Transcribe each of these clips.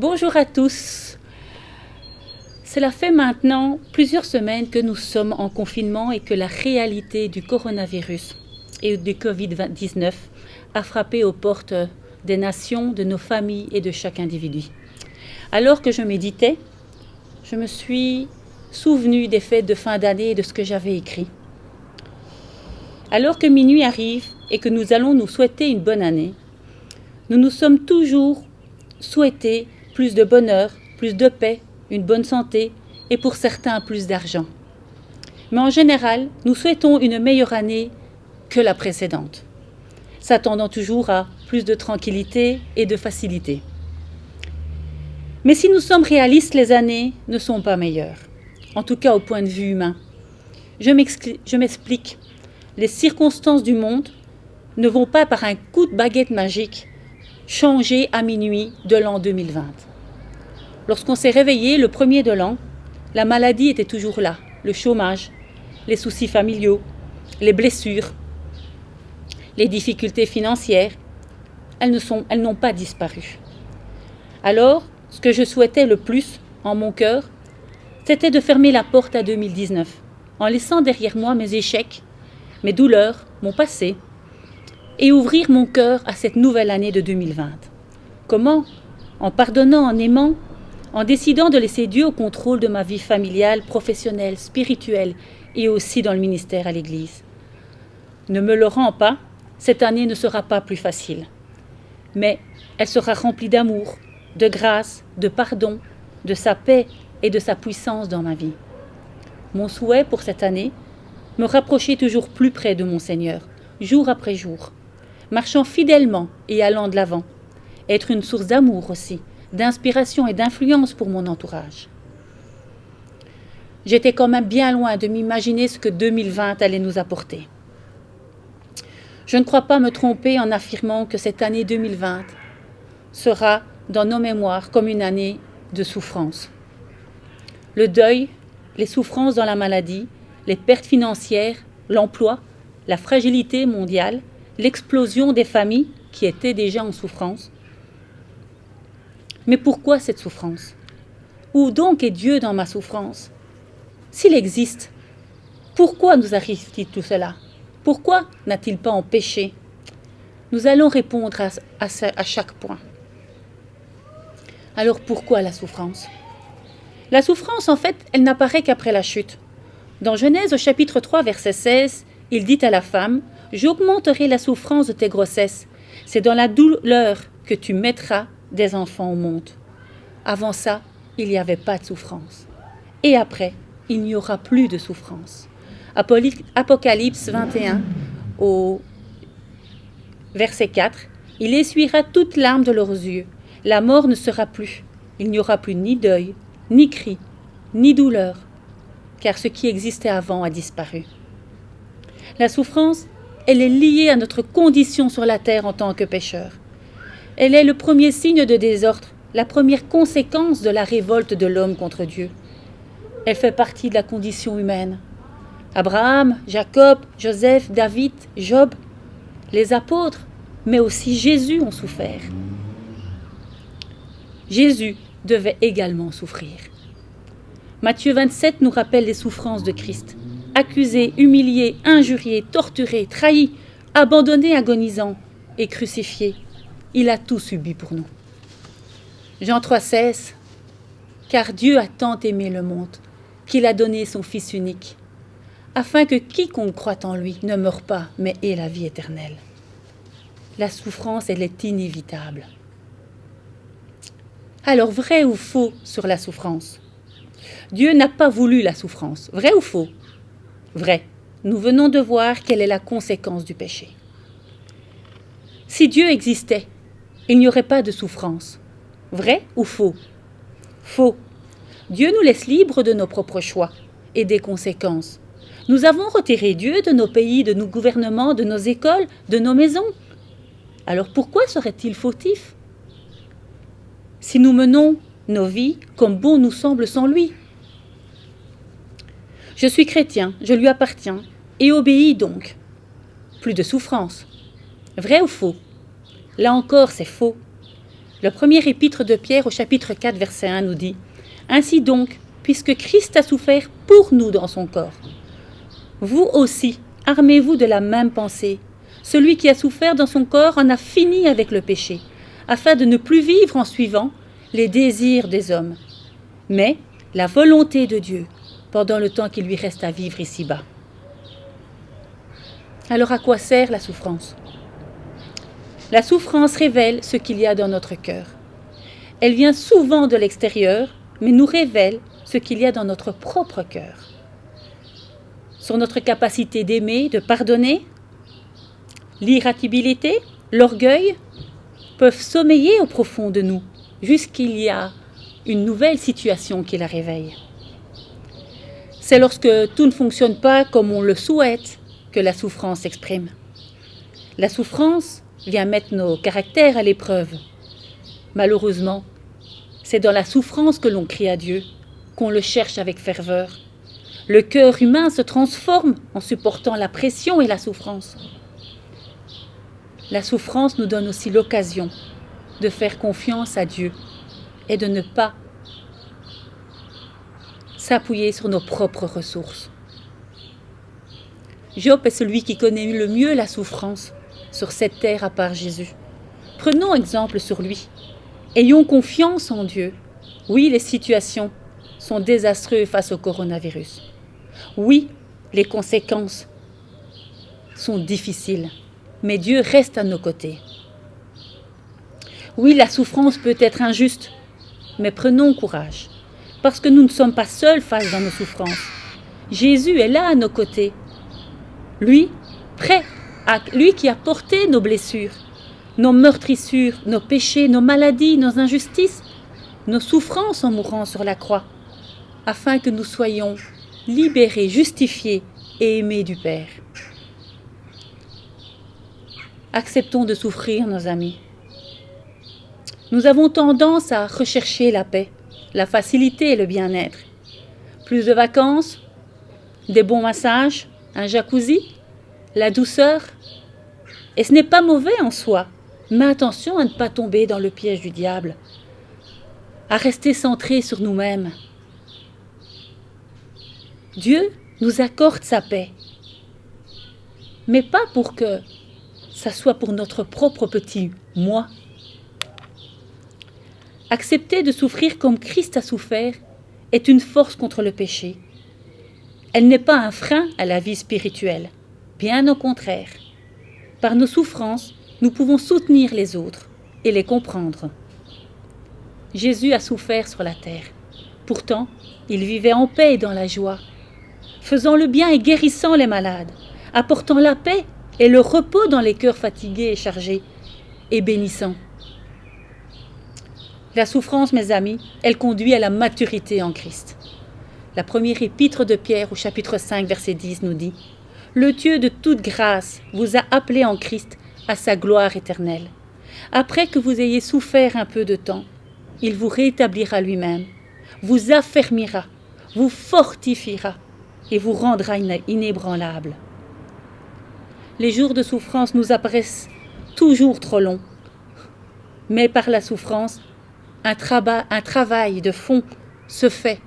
Bonjour à tous. Cela fait maintenant plusieurs semaines que nous sommes en confinement et que la réalité du coronavirus et du Covid-19 a frappé aux portes des nations, de nos familles et de chaque individu. Alors que je méditais, je me suis souvenu des fêtes de fin d'année et de ce que j'avais écrit. Alors que minuit arrive et que nous allons nous souhaiter une bonne année, nous nous sommes toujours souhaités plus de bonheur, plus de paix, une bonne santé et pour certains plus d'argent. Mais en général, nous souhaitons une meilleure année que la précédente, s'attendant toujours à plus de tranquillité et de facilité. Mais si nous sommes réalistes, les années ne sont pas meilleures, en tout cas au point de vue humain. Je m'explique. Les circonstances du monde ne vont pas par un coup de baguette magique changer à minuit de l'an 2020. Lorsqu'on s'est réveillé le premier de l'an, la maladie était toujours là, le chômage, les soucis familiaux, les blessures, les difficultés financières, elles n'ont pas disparu. Alors, ce que je souhaitais le plus en mon cœur, c'était de fermer la porte à 2019, en laissant derrière moi mes échecs, mes douleurs, mon passé, et ouvrir mon cœur à cette nouvelle année de 2020. Comment ? En pardonnant, en aimant, en décidant de laisser Dieu au contrôle de ma vie familiale, professionnelle, spirituelle et aussi dans le ministère à l'Église. Ne me le rends pas, cette année ne sera pas plus facile. Mais elle sera remplie d'amour, de grâce, de pardon, de sa paix et de sa puissance dans ma vie. Mon souhait pour cette année, me rapprocher toujours plus près de mon Seigneur, jour après jour, marchant fidèlement et allant de l'avant, être une source d'amour aussi, d'inspiration et d'influence pour mon entourage. J'étais quand même bien loin de m'imaginer ce que 2020 allait nous apporter. Je ne crois pas me tromper en affirmant que cette année 2020 sera dans nos mémoires comme une année de souffrance. Le deuil, les souffrances dans la maladie, les pertes financières, l'emploi, la fragilité mondiale, l'explosion des familles qui étaient déjà en souffrance. Mais pourquoi cette souffrance ? Où donc est Dieu dans ma souffrance ? S'il existe, pourquoi nous arrive-t-il tout cela ? Pourquoi n'a-t-il pas empêché ? Nous allons répondre à chaque point. Alors pourquoi la souffrance ? La souffrance, en fait, elle n'apparaît qu'après la chute. Dans Genèse au chapitre 3, verset 16, il dit à la femme « J'augmenterai la souffrance de tes grossesses. C'est dans la douleur que tu mettras des enfants au monde. » Avant ça, il n'y avait pas de souffrance. Et après, il n'y aura plus de souffrance. Apocalypse 21, au verset 4, « Il essuiera toute larme de leurs yeux. La mort ne sera plus. Il n'y aura plus ni deuil, ni cri, ni douleur, car ce qui existait avant a disparu. » La souffrance, elle est liée à notre condition sur la terre en tant que pécheurs. Elle est le premier signe de désordre, la première conséquence de la révolte de l'homme contre Dieu. Elle fait partie de la condition humaine. Abraham, Jacob, Joseph, David, Job, les apôtres, mais aussi Jésus ont souffert. Jésus devait également souffrir. Matthieu 27 nous rappelle les souffrances de Christ. Accusé, humilié, injurié, torturé, trahi, abandonné, agonisant et crucifié, il a tout subi pour nous. Jean 3,16 « Car Dieu a tant aimé le monde qu'il a donné son Fils unique, afin que quiconque croit en lui ne meure pas, mais ait la vie éternelle. » La souffrance, elle est inévitable. Alors, vrai ou faux sur la souffrance ? Dieu n'a pas voulu la souffrance. Vrai ou faux ? Vrai. Nous venons de voir quelle est la conséquence du péché. Si Dieu existait, il n'y aurait pas de souffrance. Vrai ou faux ? Faux. Dieu nous laisse libres de nos propres choix et des conséquences. Nous avons retiré Dieu de nos pays, de nos gouvernements, de nos écoles, de nos maisons. Alors pourquoi serait-il fautif ? Si nous menons nos vies comme bon nous semble sans lui. Je suis chrétien, je lui appartiens, et obéis donc. Plus de souffrance. Vrai ou faux ? Là encore, c'est faux. Le premier épître de Pierre au chapitre 4, verset 1 nous dit « Ainsi donc, puisque Christ a souffert pour nous dans son corps, vous aussi, armez-vous de la même pensée. Celui qui a souffert dans son corps en a fini avec le péché, afin de ne plus vivre en suivant les désirs des hommes, mais la volonté de Dieu pendant le temps qu'il lui reste à vivre ici-bas. » Alors à quoi sert la souffrance ? La souffrance révèle ce qu'il y a dans notre cœur. Elle vient souvent de l'extérieur, mais nous révèle ce qu'il y a dans notre propre cœur. Sur notre capacité d'aimer, de pardonner, l'irritabilité, l'orgueil peuvent sommeiller au profond de nous, jusqu'il y a une nouvelle situation qui la réveille. C'est lorsque tout ne fonctionne pas comme on le souhaite que la souffrance s'exprime. La souffrance vient mettre nos caractères à l'épreuve. Malheureusement, c'est dans la souffrance que l'on crie à Dieu, qu'on le cherche avec ferveur. Le cœur humain se transforme en supportant la pression et la souffrance. La souffrance nous donne aussi l'occasion de faire confiance à Dieu et de ne pas s'appuyer sur nos propres ressources. Job est celui qui connaît le mieux la souffrance sur cette terre à part Jésus. Prenons exemple sur lui. Ayons confiance en Dieu. Oui, les situations sont désastreuses face au coronavirus. Oui, les conséquences sont difficiles, mais Dieu reste à nos côtés. Oui, la souffrance peut être injuste, mais prenons courage, parce que nous ne sommes pas seuls face à nos souffrances. Jésus est là à nos côtés. Lui qui a porté nos blessures, nos meurtrissures, nos péchés, nos maladies, nos injustices, nos souffrances en mourant sur la croix, afin que nous soyons libérés, justifiés et aimés du Père. Acceptons de souffrir, nos amis. Nous avons tendance à rechercher la paix, la facilité et le bien-être. Plus de vacances, des bons massages, un jacuzzi, la douceur. Et ce n'est pas mauvais en soi, mais attention à ne pas tomber dans le piège du diable, à rester centré sur nous-mêmes. Dieu nous accorde sa paix, mais pas pour que ça soit pour notre propre petit moi. Accepter de souffrir comme Christ a souffert est une force contre le péché. Elle n'est pas un frein à la vie spirituelle, bien au contraire. Par nos souffrances, nous pouvons soutenir les autres et les comprendre. Jésus a souffert sur la terre. Pourtant, il vivait en paix et dans la joie, faisant le bien et guérissant les malades, apportant la paix et le repos dans les cœurs fatigués et chargés, et bénissant. La souffrance, mes amis, elle conduit à la maturité en Christ. La première épître de Pierre au chapitre 5, verset 10 nous dit « Le Dieu de toute grâce vous a appelés en Christ à sa gloire éternelle. Après que vous ayez souffert un peu de temps, il vous rétablira lui-même, vous affermira, vous fortifiera et vous rendra inébranlable. » Les jours de souffrance nous apparaissent toujours trop longs, mais par la souffrance, un travail de fond se fait.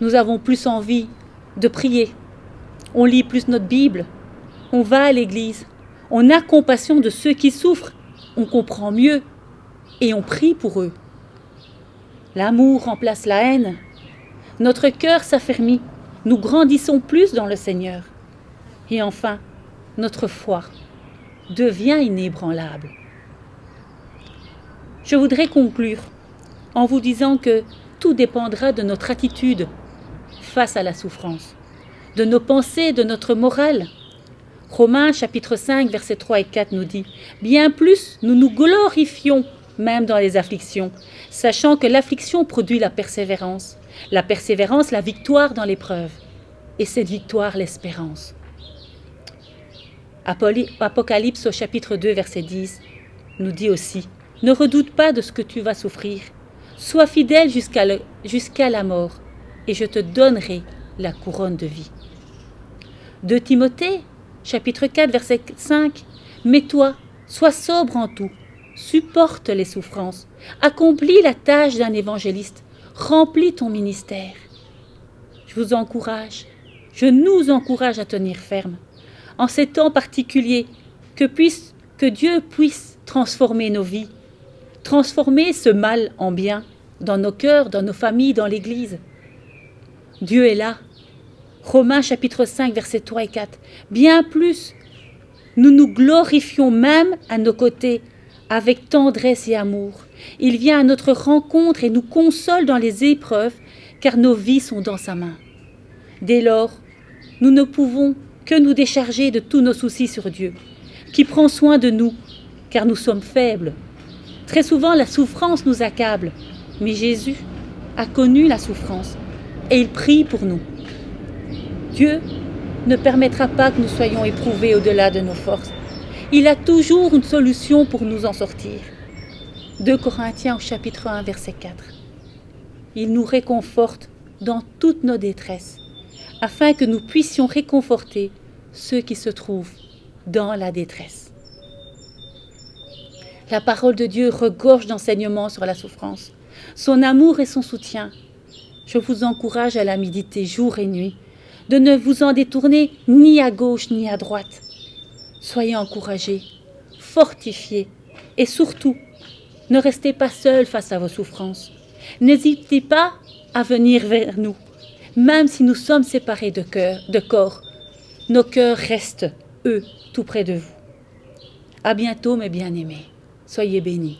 Nous avons plus envie de prier, on lit plus notre Bible, on va à l'église, on a compassion de ceux qui souffrent, on comprend mieux et on prie pour eux. L'amour remplace la haine, notre cœur s'affermit, nous grandissons plus dans le Seigneur. Et enfin, notre foi devient inébranlable. Je voudrais conclure en vous disant que tout dépendra de notre attitude face à la souffrance, de nos pensées, de notre morale. Romains chapitre 5, versets 3 et 4 nous dit « Bien plus, nous nous glorifions même dans les afflictions, sachant que l'affliction produit la persévérance, la victoire dans l'épreuve, et cette victoire l'espérance. » Apocalypse au chapitre 2, verset 10 nous dit aussi « Ne redoute pas de ce que tu vas souffrir, sois fidèle jusqu'à la mort, et je te donnerai la couronne de vie. » 2 Timothée, chapitre 4, verset 5 « Mais toi, sois sobre en tout, supporte les souffrances, accomplis la tâche d'un évangéliste, remplis ton ministère. Je vous encourage, je nous encourage à tenir ferme. En ces temps particuliers, que Dieu puisse transformer nos vies, transformer ce mal en bien, dans nos cœurs, dans nos familles, dans l'Église. Dieu est là. Romains chapitre 5, versets 3 et 4. Bien plus, nous nous glorifions même à nos côtés, avec tendresse et amour. Il vient à notre rencontre et nous console dans les épreuves, car nos vies sont dans sa main. Dès lors, nous ne pouvons que nous décharger de tous nos soucis sur Dieu, qui prend soin de nous, car nous sommes faibles. Très souvent, la souffrance nous accable, mais Jésus a connu la souffrance et il prie pour nous. Dieu ne permettra pas que nous soyons éprouvés au-delà de nos forces. Il a toujours une solution pour nous en sortir. 2 Corinthiens au chapitre 1, verset 4. Il nous réconforte dans toutes nos détresses, afin que nous puissions réconforter ceux qui se trouvent dans la détresse. La parole de Dieu regorge d'enseignements sur la souffrance, son amour et son soutien. Je vous encourage à la méditer jour et nuit, de ne vous en détourner ni à gauche ni à droite. Soyez encouragés, fortifiés et surtout, ne restez pas seuls face à vos souffrances. N'hésitez pas à venir vers nous, même si nous sommes séparés de corps. Nos cœurs restent, eux, tout près de vous. À bientôt mes bien-aimés. Soyez bénis.